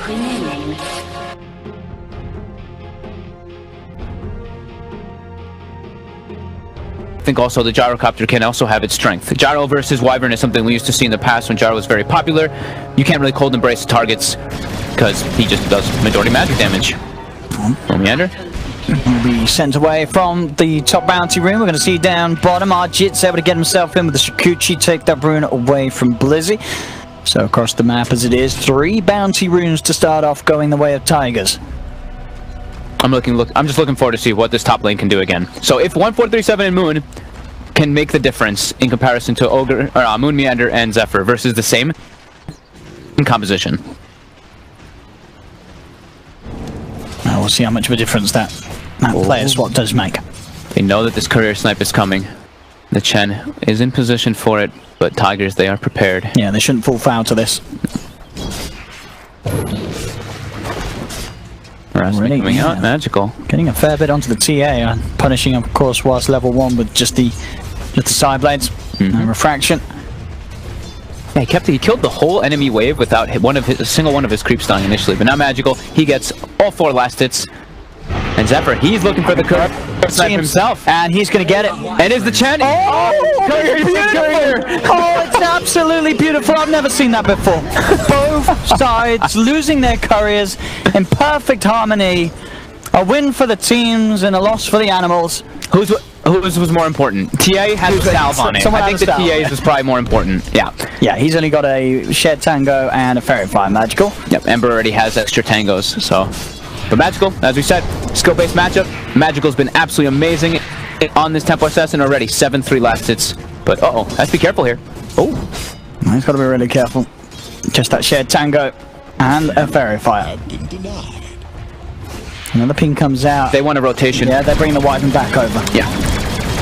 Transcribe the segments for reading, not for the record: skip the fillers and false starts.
remaining. I think also the gyrocopter can also have its strength. Gyro versus Wyvern is something we used to see in the past when Gyro was very popular. You can't really cold embrace targets because he just does majority magic damage. Moonmeander. He'll be sent away from the top bounty room. We're going to see down bottom. Ahjit's able to get himself in with the Sakuchi, take that rune away from Blizzy. So across the map as it is, 3 bounty runes to start off going the way of Tigers. I'm just looking forward to see what this top lane can do again. So if 1437 and Moon can make the difference in comparison to Moonmeander and Xepher versus the same composition. Now we'll see how much of a difference that player swap does make. They know that this courier snipe is coming. The Chen is in position for it, but Tigers, they are prepared. Yeah, they shouldn't fall foul to this. Already coming out, magical. Getting a fair bit onto the TA, punishing of course whilst level 1 with just the side blades and refraction. Yeah, he killed the whole enemy wave without a single one of his creeps dying initially, but now magical. He gets all 4 last hits. And Xepher, he's looking for the curve snipe himself. And he's going to get it. And is the Chen. Oh, it's beautiful! Oh, it's absolutely beautiful. I've never seen that before. Both sides losing their couriers in perfect harmony. A win for the teams and a loss for the animals. Whose was more important? TA had the salve on it. I think the TA's was probably more important. Yeah. Yeah, he's only got a shared tango and a fairy fire magical. Yep, Ember already has extra tangos, so. But magical, as we said, skill-based matchup. Magical's been absolutely amazing on this tempo assassin already. 7-3 last hits. But let's be careful here. Oh, he's got to be really careful. Just that shared tango and a fairy fire. Another ping comes out. They want a rotation. Yeah, they're bringing the Wyvern back over. Yeah.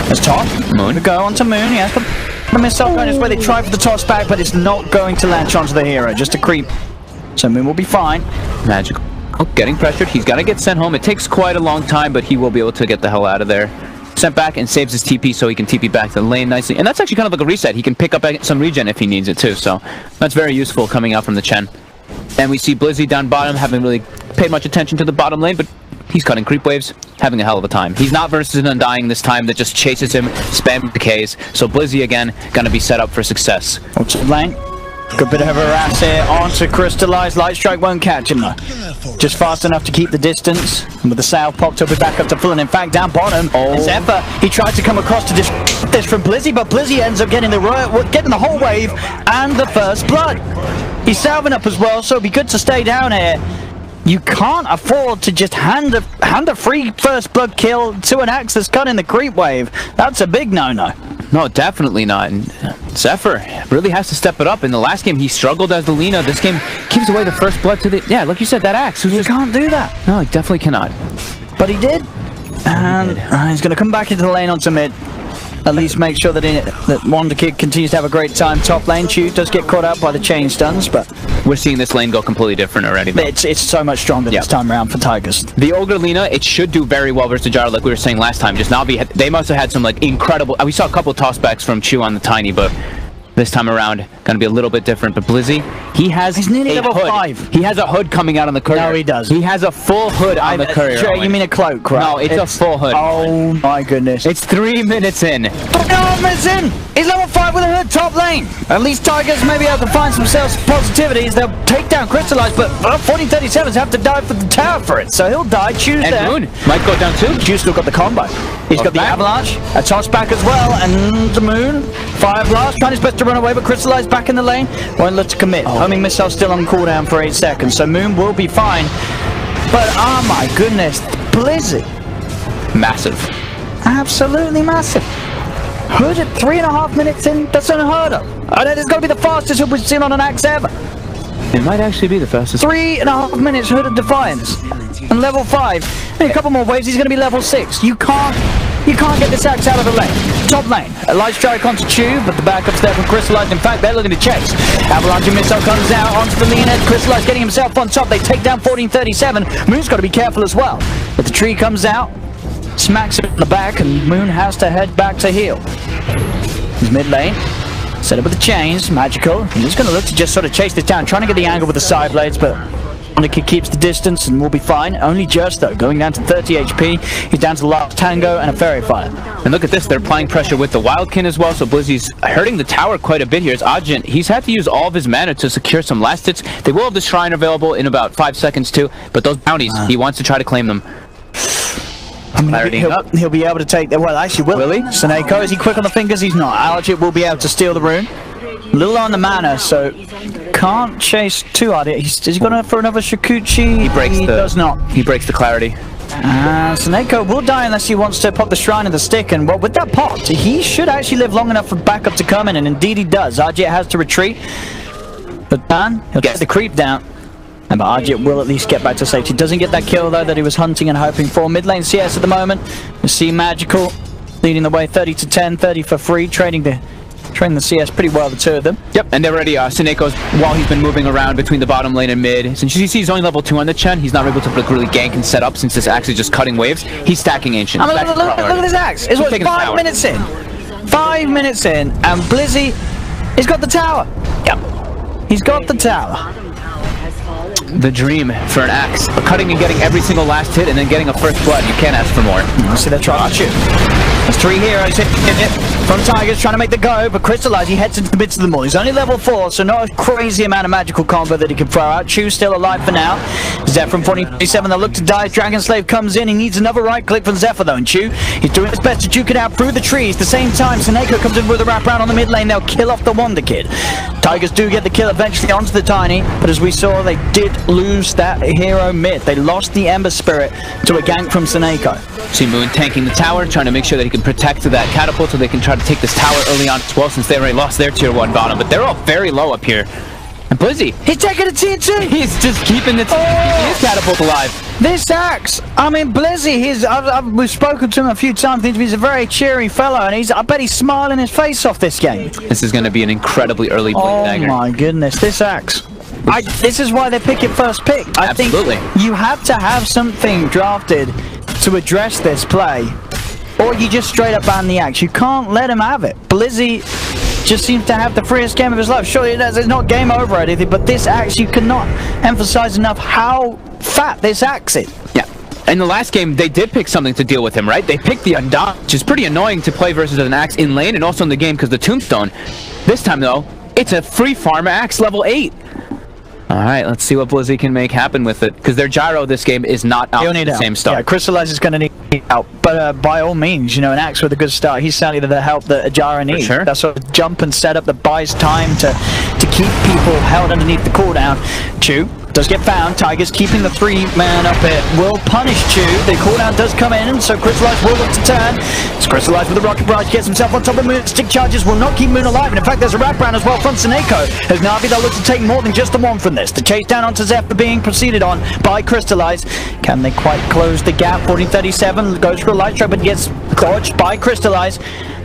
There's top. Moon. We go on to Moon. He has the missile going his way. They try for the toss back, but it's not going to latch onto the hero. Just a creep. So Moon will be fine. Magical. Oh, getting pressured. He's got to get sent home. It takes quite a long time, but he will be able to get the hell out of there. Sent back and saves his TP so he can TP back to the lane nicely. And that's actually kind of like a reset. He can pick up some regen if he needs it too. So that's very useful coming out from the Chen. And we see Blizzy down bottom, haven't really paid much attention to the bottom lane, but he's cutting creep waves, having a hell of a time. He's not versus an Undying this time that just chases him, spam decays. So Blizzy again, gonna be set up for success. What's the lane? Good bit of a harass here onto Crystallize. Light Strike won't catch him though. Just fast enough to keep the distance. And with the salve popped up, we're back up to full. And in fact, down bottom, Xepher, he tried to come across to disrupt this from Blizzy, but Blizzy ends up getting the whole wave and the first blood. He's salving up as well, so it'd be good to stay down here. You can't afford to just hand a free first blood kill to an axe that's cut in the creep wave. That's a big no-no. No, definitely not. And Xepher really has to step it up. In the last game, he struggled as the Lina. This game gives away the first blood to the... Yeah, like you said, that axe. You can't do that. No, he definitely cannot. But he did. And he's going to come back into the lane onto mid. At least make sure that Wonder Kid continues to have a great time. Top lane, Chew does get caught up by the chain stuns, but... We're seeing this lane go completely different already, though. It's so much stronger this time around for Tigers. The Ogre Lina, it should do very well versus Gyro, like we were saying last time. Just NAVI, they must have had some, like, incredible... We saw a couple of tossbacks from Chew on the Tiny, but this time around, gonna be a little bit different. But Blizzy, he's nearly level hood. 5. He has a hood coming out on the courier. No, he does. He has a full hood on the courier. You mean a cloak, right? No, it's a full hood. Oh my goodness. It's 3 minutes in. 3.5 minutes in! He's level 5 with a hood top lane. At least Tigers may be able to find some positivities. They'll take down Crystallize, but 1437s have to die for the tower for it. So he'll die, choose and there. Moon might go down too. Chew's still got the combo. He's got the avalanche, a toss back as well, and the Moon. Fire blast, trying his best to run away, but Crystallize back in the lane. Won't let to commit. Homing missile still on cooldown for 8 seconds, so Moon will be fine. But oh my goodness, Blizzy. Massive. Absolutely massive. Hood at 3.5 minutes in, that's unheard of. And it's going to be the fastest hood we've seen on an axe ever. It might actually be the fastest. 3.5 minutes Hood of Defiance. And level 5. In a couple more waves, he's going to be level 6. You can't get this axe out of the lane. Top lane. A light strike onto Chew, but the backup's there from Crystallize. In fact, they're looking to chase. Avalanche missile comes out onto the lean edge. Crystallize getting himself on top. They take down 1437. Moon's got to be careful as well. But the tree comes out, smacks him in the back, and Moon has to head back to heal. He's mid lane. Set up with the chains, magical. He's going to look to just sort of chase this down, trying to get the angle with the side blades, but SoNNeikO keeps the distance and will be fine. Only just though, going down to 30 HP. He's down to the last Tango and a Fairy Fire. And look at this, they're applying pressure with the Wildkin as well, so Blizzy's hurting the tower quite a bit here. As Ahjit, he's had to use all of his mana to secure some last hits. They will have the Shrine available in about 5 seconds too, but those bounties, he wants to try to claim them. I mean, he'll be able to take the... Well, actually, will he? SoNNeikO, is he quick on the fingers? He's not. Ahjit will be able to steal the rune. A little on the mana, so can't chase too hard. Is he going for another Shikuchi? He does not. He breaks the clarity. SoNNeikO will die unless he wants to pop the Shrine of the Stick, and well, with that pop, he should actually live long enough for backup to come in, and indeed he does. Ahjit has to retreat, but Dan, he'll get the creep down. And but Ahjit will at least get back to safety. Doesn't get that kill though that he was hunting and hoping for. Mid lane CS at the moment. You see Magical leading the way, 30 to 10, 30 for free, trading the CS pretty well, the two of them. Yep, and they're ready. SoNNeikO's, while he's been moving around between the bottom lane and mid, since you see he's only level 2 on the Chen, he's not able to really gank and set up since this axe is just cutting waves. He's stacking Ancient. I mean, look at this axe. It's what, 5 minutes in. 5 minutes in, and Blizzy, he's got the tower. Yep, he's got the tower. The dream for an axe. Cutting and getting every single last hit and then getting a first blood. You can't ask for more. See that try to shoot. There's 3 heroes hit from Tigers trying to make the go, but Crystallize, he heads into the midst of them all. He's only level 4, so not a crazy amount of magical combo that he can throw out. Chu's still alive for now. Xepher from 47, they'll look to die. Dragon Slave comes in. He needs another right click from Xepher though, and Chu, he's doing his best to juke it out through the trees. At the same time, SoNNeikO comes in with a wraparound on the mid lane. They'll kill off the Wonder Kid. Tigers do get the kill eventually onto the Tiny, but as we saw, they did lose that hero mid. They lost the Ember Spirit to a gank from SoNNeikO. See Moon tanking the tower, trying to make sure that he can protect that catapult so they can try to take this tower early on as well, since they already lost their tier 1 bottom, but they're all very low up here. And Blizzy, he's taking a tier 2! He's just keeping his catapult alive. This axe, I mean, Blizzy, we've spoken to him a few times. He's a very cheery fellow, and I bet he's smiling his face off this game. This is going to be an incredibly early blink dagger. Oh my goodness, this axe. This is why they pick it first pick. I think you have to have something drafted to address this play, or you just straight up ban the axe. You can't let him have it. Blizzy just seems to have the freest game of his life. Surely it does. It's not game over or anything, but this axe, you cannot emphasize enough how fat this axe is. Yeah. In the last game, they did pick something to deal with him, right? They picked the Undaunted, which is pretty annoying to play versus an axe in lane and also in the game because the Tombstone. This time, though, it's a free farm axe level 8. Alright, let's see what Blizzy can make happen with it. Because their gyro this game is not out the same start. Yeah, Crystallize is going to need help. But by all means, you know, an axe with a good start, he's certainly the help that a gyro needs. Sure. That sort of jump and setup that buys time to keep people held underneath the cooldown. Chu does get found. Tigers keeping the 3-man up here will punish Chu. The cooldown does come in, so Crystallize will look to turn. It's Crystallize with the Rocket Barrage, gets himself on top of Moon. Stick charges will not keep Moon alive, and in fact there's a wraparound as well from SoNNeikO. As NAVI, they'll look to take more than just the one from this. The chase down onto Xepher being proceeded on by Crystallize. Can they quite close the gap? 40-37 goes for a light strike, but gets dodged by Crystallize.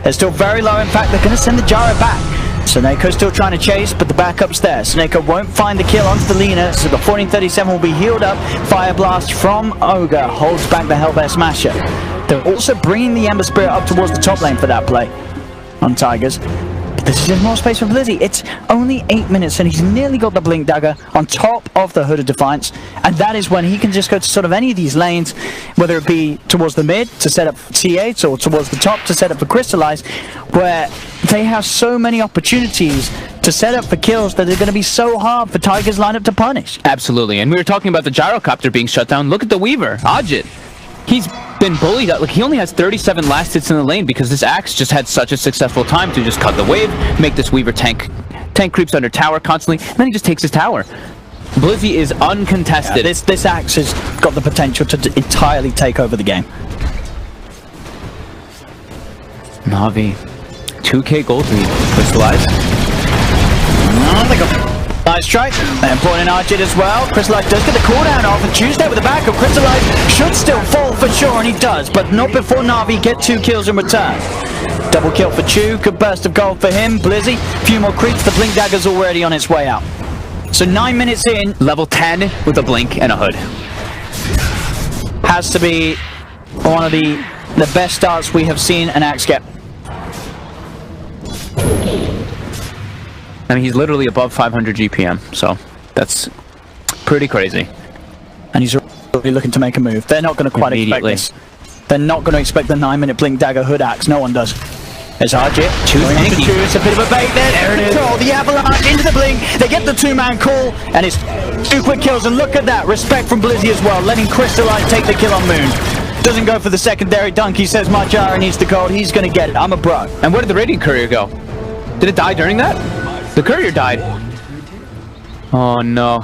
They're still very low. In fact, they're going to send the gyro back. SoNNeikO still trying to chase, but the backup's there. SoNNeikO won't find the kill onto the Lina, so the 14-37 will be healed up. Fire Blast from Ogre holds back the Hellbear Smasher. They're also bringing the Ember Spirit up towards the top lane for that play on Tigers. But this is just more space for Blizzy. It's only 8 minutes and he's nearly got the Blink Dagger on top of the Hood of Defiance. And that is when he can just go to sort of any of these lanes, whether it be towards the mid to set up T8 or towards the top to set up for Crystallize, where they have so many opportunities to set up for kills that are going to be so hard for Tigers lineup to punish. Absolutely. And we were talking about the gyrocopter being shut down. Look at the Weaver, Ahjit. He's been bullied. Like, he only has 37 last hits in the lane because this axe just had such a successful time to just cut the wave, make this Weaver tank creeps under tower constantly, and then he just takes his tower. Blizzy is uncontested. Yeah, this axe has got the potential to entirely take over the game. Navi, 2k gold lead. Crystallize. They got nice strike. And pulling in Ahjit as well. Crystallize does get the cooldown off, and Tuesday with the backup. Crystallize should still fall for sure, and he does, but not before Navi get 2 kills in return. Double kill for Chu. Good burst of gold for him. Blizzy, a few more creeps. The Blink Dagger's already on its way out. So 9 minutes in. Level 10 with a blink and a hood. Has to be one of the best starts we have seen an axe get. I mean, he's literally above 500 GPM, so that's pretty crazy. and he's really looking to make a move. They're not going to quite expect this. They're not going to expect the 9-minute blink dagger hood axe. No one does. There's Ahjit. It's a bit of a bait there. There it is. The avalanche into the blink. They get the 2-man call, and it's 2 quick kills. And look at that. Respect from Blizzy as well, letting Crystallize take the kill on Moon. Doesn't go for the secondary dunk. He says Major needs the gold. He's going to get it. I'm a bro. And where did the Radiant Courier go? Did it die during that? The Courier died. Oh no.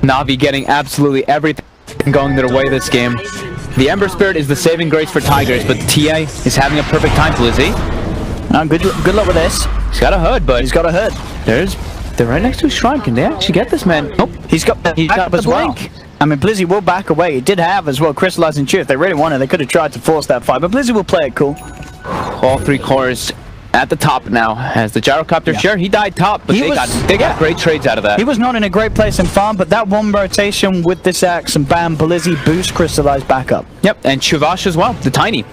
Navi getting absolutely everything going their way this game. The Ember Spirit is the saving grace for Tigers, but TA is having a perfect time, Blizzy. Good luck with this. He's got a hood, but he's got a hood. They're right next to his shrine. Can they actually get this man? Nope. He's got as well. I mean, Blizzy will back away. He did have as well Crystallize and Chew. If they really wanted, they could have tried to force that fight, but Blizzy will play it cool. All 3 cores at the top now as the gyrocopter share. He died top, but they got great trades out of that. He was not in a great place in farm, but that one rotation with this axe and bam, Blizzy boost Crystallize back up. Yep, and Chuvash as well, the Tiny,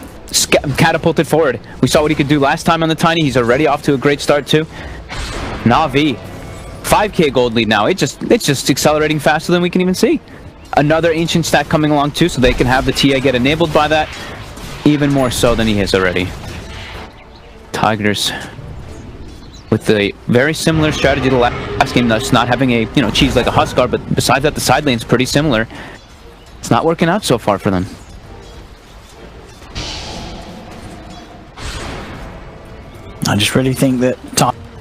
catapulted forward. We saw what he could do last time on the Tiny. He's already off to a great start too. NAVI, 5k gold lead now. It's just accelerating faster than we can even see. Another ancient stack coming along too, so they can have the TA get enabled by that, even more so than he is already. Tigers with a very similar strategy to last game, thus not having a cheese like a Huskar, but besides that the side lane's pretty similar. It's not working out so far for them. I just really think that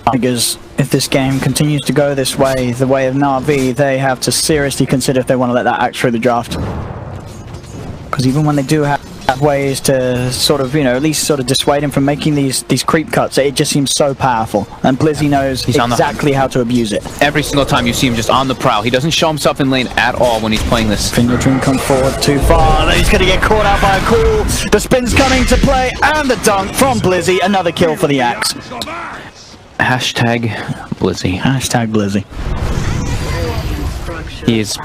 Tigers, if this game continues to go this way, the way of Navi, they have to seriously consider if they want to let that axe through the draft. Because even when they do have ways to sort of, at least sort of dissuade him from making these creep cuts, it just seems so powerful. And Blizzy knows exactly how to abuse it. Every single time you see him just on the prowl. He doesn't show himself in lane at all when he's playing this. inYourdreaM comes forward too far. He's going to get caught out by a call. The spin's coming to play, and the dunk from Blizzy. Another kill for the axe. Hashtag Blizzy. Hashtag Blizzy. He's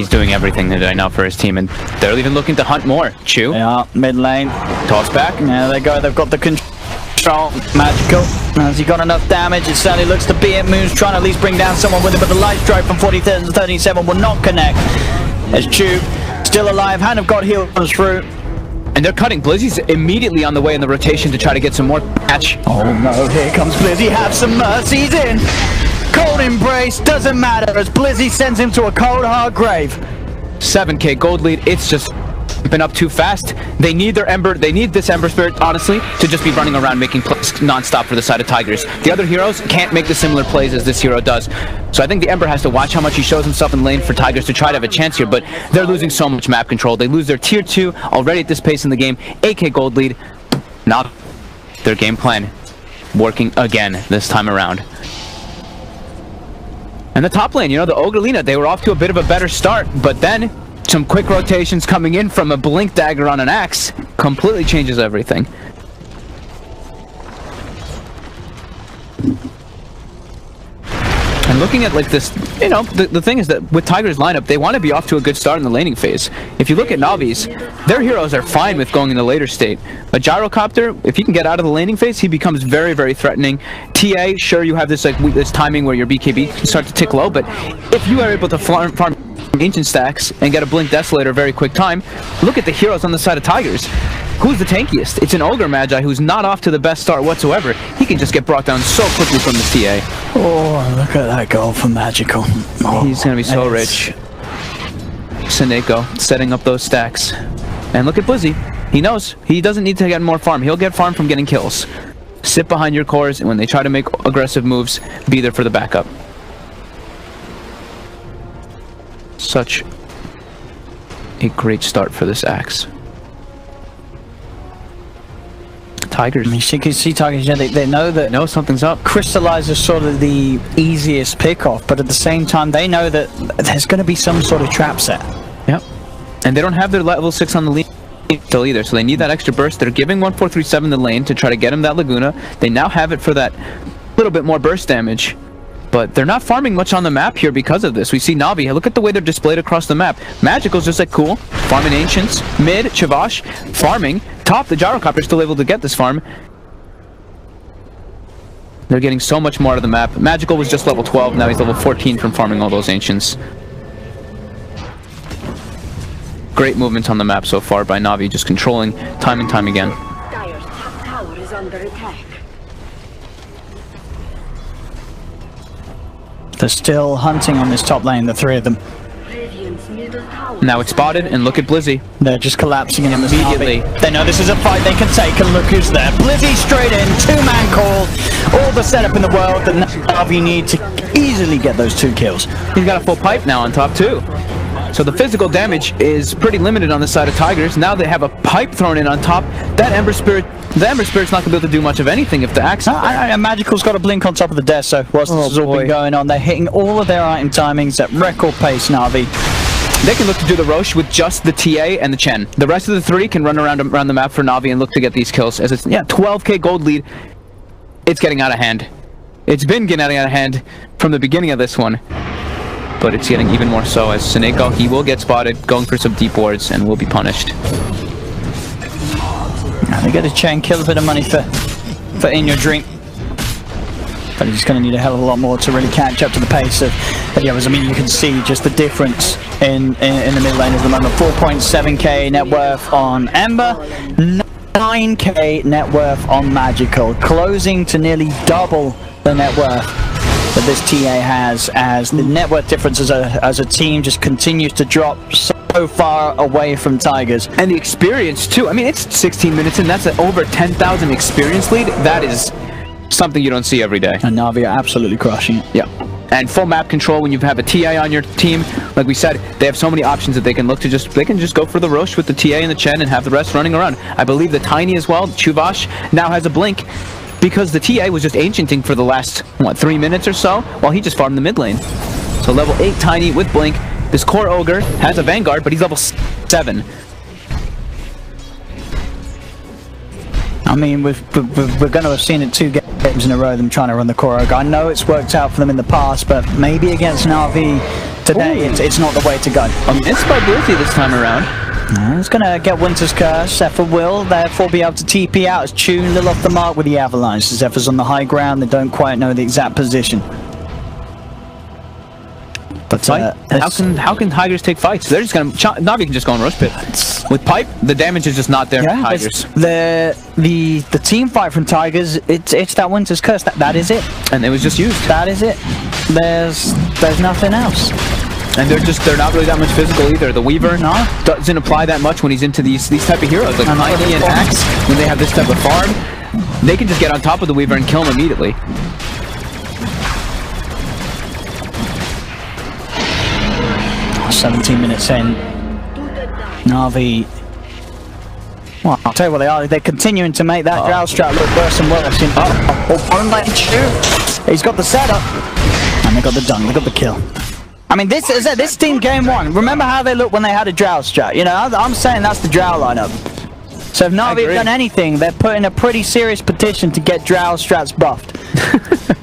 doing everything right now for his team, and they're even looking to hunt more. Chew. Yeah, mid lane. Toss back. Yeah, they go. They've got the control. Magical. Has he got enough damage? It certainly looks to be it. Moon's trying to at least bring down someone with it, but the light strike from 40-37 will not connect. As Chew still alive. Hand of God heals through. And they're cutting. Blizzy's immediately on the way in the rotation to try to get some more patch. Oh no, here comes Blizzy. Have some mercies in. Cold embrace, doesn't matter as Blizzy sends him to a cold hard grave. 7k gold lead. It's just been up too fast. They need their Ember. They need this Ember Spirit, honestly, to just be running around making plays non-stop for the side of Tigers. The other heroes can't make the similar plays as this hero does. So I think the Ember has to watch how much he shows himself in lane for Tigers to try to have a chance here, but they're losing so much map control. They lose their tier 2 already at this pace in the game. 8k gold lead. Now their game plan working again this time around. And the top lane, the Ogre Lina, they were off to a bit of a better start, but then some quick rotations coming in from a blink dagger on an axe completely changes everything. And looking at like this, the thing is that with Tigers lineup, they want to be off to a good start in the laning phase. If you look at Navi's, their heroes are fine with going in the later state. A Gyrocopter, if he can get out of the laning phase, he becomes very, very threatening. TA, sure, you have this this timing where your BKB can start to tick low, but if you are able to farm ancient stacks and get a Blink Desolator very quick time, look at the heroes on the side of Tigers. Who's the tankiest? It's an Ogre Magi who's not off to the best start whatsoever. He can just get brought down so quickly from the TA. Oh, look at that goal for Magical. Oh, he's going to be so rich. SoNNeikO setting up those stacks. And look at Blizzy. He knows he doesn't need to get more farm. He'll get farm from getting kills. Sit behind your cores, and when they try to make aggressive moves, be there for the backup. Such a great start for this axe. Tigers. I mean, you can see Tigers, they know something's up. Crystallize is sort of the easiest pick-off, but at the same time, they know that there's going to be some sort of trap set. Yep. And they don't have their level 6 on the lead still either, so they need that extra burst. They're giving 1437 the lane to try to get him that Laguna. They now have it for that little bit more burst damage. But they're not farming much on the map here because of this. We see Navi. Look at the way they're displayed across the map. Magical's just like cool. Farming Ancients. Mid, Chuvash. Farming. Top, the Gyrocopter's still able to get this farm. They're getting so much more out of the map. Magical was just level 12. Now he's level 14 from farming all those Ancients. Great movements on the map so far by NAVI, just controlling time and time again. Dire's top tower is under attack. They're still hunting on this top lane, the three of them. Radiant's middle tower. Now it's spotted, and look at Blizzy. They're just collapsing in Immediately. They know this is a fight they can take, and look who's there. Blizzy straight in, two-man call. All the setup in the world that NAVI need to easily get those 2 kills. He's got a full pipe now on top too. So the physical damage is pretty limited on the side of Tigers. Now they have a pipe thrown in on top. That Ember Spirit, the Ember Spirit's not going to be able to do much of anything if the axe... Magical's got a blink on top of the desk, so whilst this has all been going on, they're hitting all of their item timings at record pace, NAVI. They can look to do the Roche with just the TA and the Chen. The rest of the 3 can run around the map for NAVI and look to get these kills. As it's, 12k gold lead. It's getting out of hand. It's been getting out of hand from the beginning of this one. But it's getting even more so as SoNNeikO, he will get spotted, going for some deep wards, and will be punished. Now they get a chain, kill a bit of money for inYourdreaM. But he's going to need a hell of a lot more to really catch up to the pace of the others. I mean, you can see just the difference in the mid lane at the moment. 4.7k net worth on Ember, 9k net worth on Magical, closing to nearly double the net worth that this TA has, as the net worth difference as a team just continues to drop so far away from Tigers. And the experience too. I mean, it's 16 minutes and that's an over 10,000 experience lead. That is something you don't see every day. And NAVI are absolutely crushing it. Yeah. And full map control when you have a TI on your team. Like we said, they have so many options that they can look to they can just go for the Roche with the TA and the Chen and have the rest running around. I believe the Tiny as well, Chuvash, now has a blink, because the TA was just ancienting for the last, 3 minutes or so, while he just farmed the mid lane. So level 8 Tiny with Blink. This core Ogre has a Vanguard, but he's level 7. I mean, we're going to have seen it 2 games in a row, them trying to run the core Ogre. I know it's worked out for them in the past, but maybe against NAVI today, it's not the way to go. Missed by Blizzy this time around. It's going to get Winter's Curse. Xepher will therefore be able to TP out as Tune a little off the mark with the Avalanche. Xepher's on the high ground, they don't quite know the exact position. But how can Tigers take fights? They're just going to... NAVI can just go on Rush Pit. With Pipe, the damage is just not there for Tigers. The team fight from Tigers, it's that Winter's Curse. That is it. And it was just used. That is it. There's nothing else. And they're not really that much physical either. The Weaver doesn't apply that much when he's into these type of heroes like Tiny and Axe. When they have this type of farm, they can just get on top of the Weaver and kill him immediately. Oh, 17 minutes in, NAVI. Well, I'll tell you what they are. They're continuing to make that Drow strat look worse and worse. He's got the setup, and they got the done. They got the kill. I mean, this team game 1. Remember how they looked when they had a Drow strat? You know, I'm saying that's the Drow lineup. So if NAVI have done anything, they're putting a pretty serious petition to get Drow strats buffed.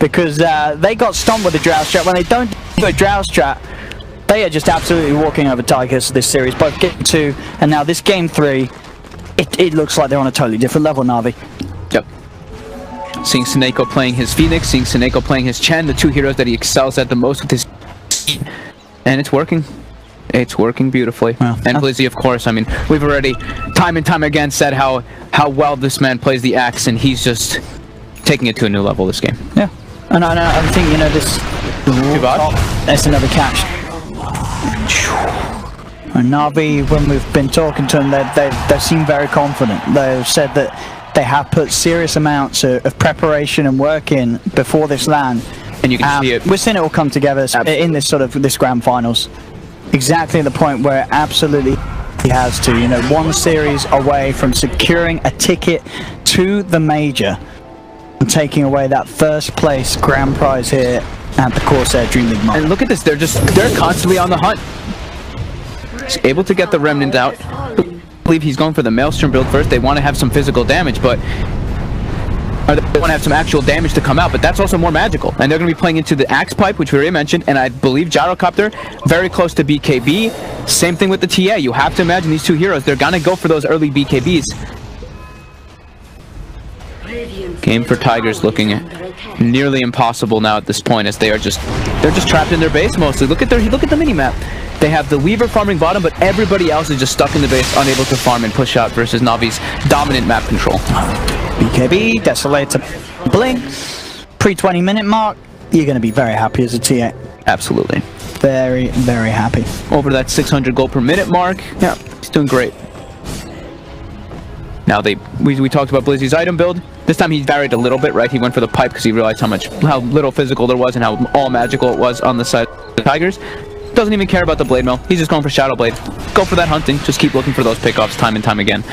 Because they got stomped with the Drow strat. When they don't do a Drow strat, they are just absolutely walking over Tigers this series. Both game 2 and now this game 3, it looks like they're on a totally different level, NAVI. Yep. Seeing SoNNeikO playing his Phoenix, seeing SoNNeikO playing his Chen, the 2 heroes that he excels at the most with his... And it's working. It's working beautifully. Well, and Blizzy, of course. I mean, we've already time and time again said how well this man plays the axe, and he's just taking it to a new level this game. Yeah. And I think, you know, this... That's another catch. And NAVI, when we've been talking to them, they seem very confident. They've said that they have put serious amounts of preparation and work in before this LAN. And you can see it. We're seeing it all come together in this grand finals. Exactly at the point where it absolutely he has to. You know, 1 series away from securing a ticket to the major and taking away that first place grand prize here at the Corsair Dream League Major. And look at this, they're constantly on the hunt. He's able to get the Remnant out. I believe he's going for the Maelstrom build first. They want to have some physical damage, but they want to have some actual damage to come out, but that's also more magical. And they're going to be playing into the Axe Pipe, which we already mentioned, and I believe Gyrocopter, very close to BKB. Same thing with the TA. You have to imagine these 2 heroes, they're going to go for those early BKBs. Game for Tigers looking nearly impossible now at this point, as they're just trapped in their base mostly. Look at the mini map. They have the Weaver farming bottom, but everybody else is just stuck in the base, unable to farm and push out versus Navi's dominant map control. BKB, Desolator, Blink, pre-20 minute mark. You're going to be very happy as a TA. Absolutely. Very, very happy. Over that 600 gold per minute mark. Yeah, he's doing great. Now we talked about Blizzy's item build. This time he varied a little bit, right? He went for the pipe because he realized how little physical there was and how all magical it was on the side of the Tigers. Doesn't even care about the blade mill. He's just going for Shadow Blade. Go for that hunting. Just keep looking for those pickoffs time and time again.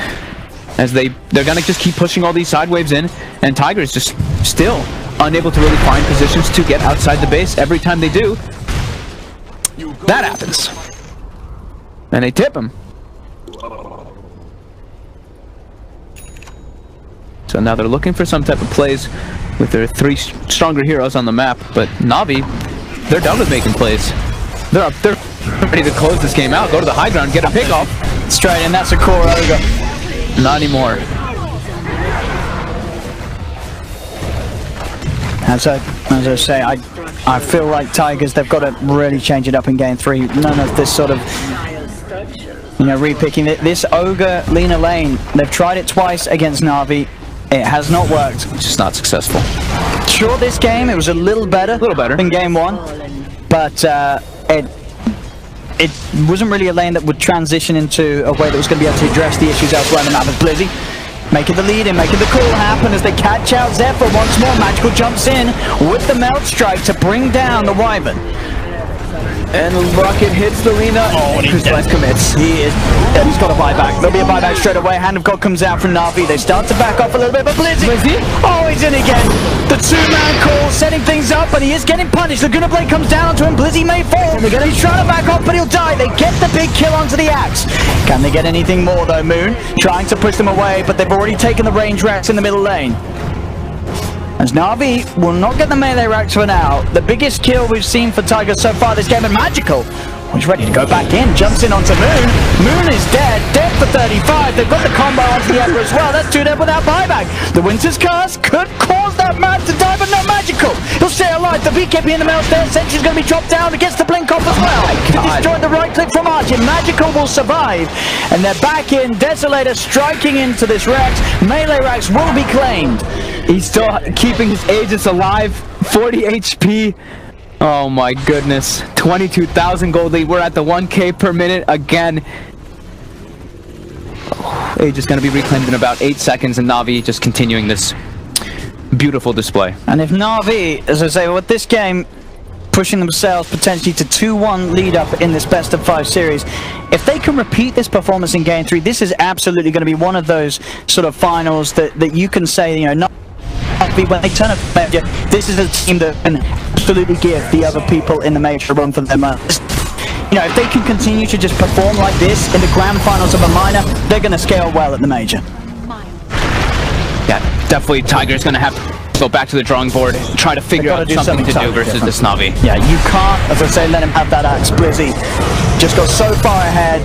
As they're gonna just keep pushing all these side waves in, and Tigers just still unable to really find positions to get outside the base. Every time they do, that happens. And they tip him. So now they're looking for some type of plays with their 3 stronger heroes on the map, but Navi, they're done with making plays. They're ready to close this game out, go to the high ground, get a pick off. Straight in, that's a core ogre. Not anymore. As I say, I feel like Tigers, they've got to really change it up in game 3. None of this sort of, repicking it. This ogre Lina lane, they've tried it twice against Navi. It has not worked. It's just not successful. Sure, this game, it was a little better than game 1, but it wasn't really a lane that would transition into a way that was going to be able to address the issues elsewhere in the map. As Blizzy making the lead in, making the call happen as they catch out Xepher once more. Magical jumps in with the Melt Strike to bring down the Wyvern. And Rocket hits the Lina. Oh, and Crystallize commits. He is. And he's got a buyback. There'll be a buyback straight away. Hand of God comes out from Navi. They start to back off a little bit, but Blizzy. Oh, he's in again. The 2-man call, setting things up, and he is getting punished. The Laguna Blade comes down onto him. Blizzy may fall. He's trying to back off, but he'll die. They get the big kill onto the axe. Can they get anything more, though, Moon? Trying to push them away, but they've already taken the range racks in the middle lane. As Navi will not get the melee racks for now. The biggest kill we've seen for Tigers so far this game, and Magical, who's ready to go back in, jumps in onto Moon. Moon is dead for 35. They've got the combo onto the Emperor as well. That's 2 dead without buyback. The Winter's Curse could cause that man to die, but not Magical. He'll stay alive. The BKB in the middle there. Sentry's going to be dropped down. It gets the blink off as well. To destroy the right click from Ahjit. Magical will survive. And they're back in. Desolator striking into this Rex. Melee Rex will be claimed. He's still keeping his Aegis alive. 40 HP. Oh my goodness. 22,000 gold lead. We're at the 1k per minute again. Aegis going to be reclaimed in about 8 seconds, and Navi just continuing this beautiful display. And if Navi, as I say, with this game pushing themselves potentially to 2-1 lead up in this best of 5 series, if they can repeat this performance in game 3, this is absolutely going to be one of those sort of finals that you can say, not when they turn up major, this is a team that can absolutely give the other people in the major a run for their money. If they can continue to just perform like this in the grand finals of a minor, they're going to scale well at the major. Yeah, definitely Tiger's going to have to go back to the drawing board, try to figure out something to do versus this Navi. Yeah, you can't, as I say, let him have that axe. Blizzy just got so far ahead.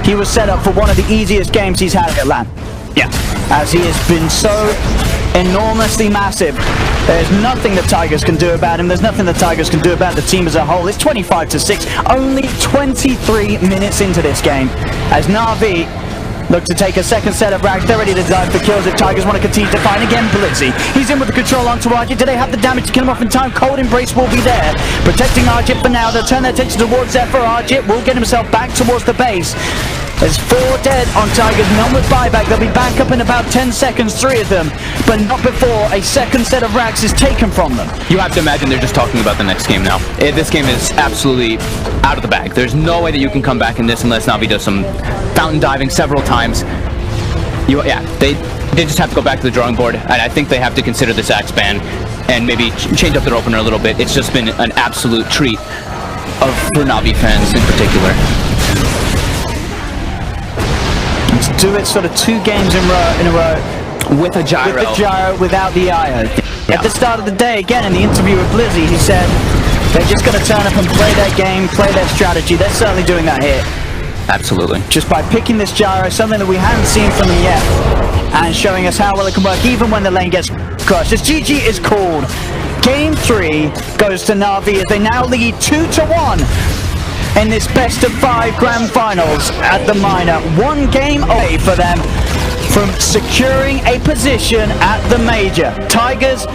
He was set up for one of the easiest games he's had at LAN. Yeah, as he has been so enormously massive. There's nothing that Tigers can do about him. There's nothing that Tigers can do about the team as a whole. It's 25-6, only 23 minutes into this game. As Navi look to take a second set of racks, they're ready to dive for kills if Tigers want to continue to find again. Blizzy, he's in with the control onto Ahjit. Do they have the damage to kill him off in time? Cold Embrace will be there, protecting Ahjit for now. They'll turn their attention towards Xepher. Ahjit will get himself back towards the base. There's 4 dead on Tigers, none with buyback. They'll be back up in about 10 seconds, 3 of them, but not before a second set of racks is taken from them. You have to imagine they're just talking about the next game now. This game is absolutely out of the bag. There's no way that you can come back in this unless Navi does some fountain diving several times. They just have to go back to the drawing board, and I think they have to consider this axe ban and maybe change up their opener a little bit. It's just been an absolute treat for Navi fans in particular. To do it sort of 2 games in a row with a gyro. With the gyro, without the IO. Yeah. At the start of the day, again, in the interview with Blizzy, he said they're just going to turn up and play their game, play their strategy. They're certainly doing that here. Absolutely. Just by picking this gyro, something that we haven't seen from them yet, and showing us how well it can work, even when the lane gets Crush as GG is called. Game 3 goes to NAVI as they now lead 2-1 in this best of 5 grand finals at the minor. 1 game away for them from securing a position at the major. Tigers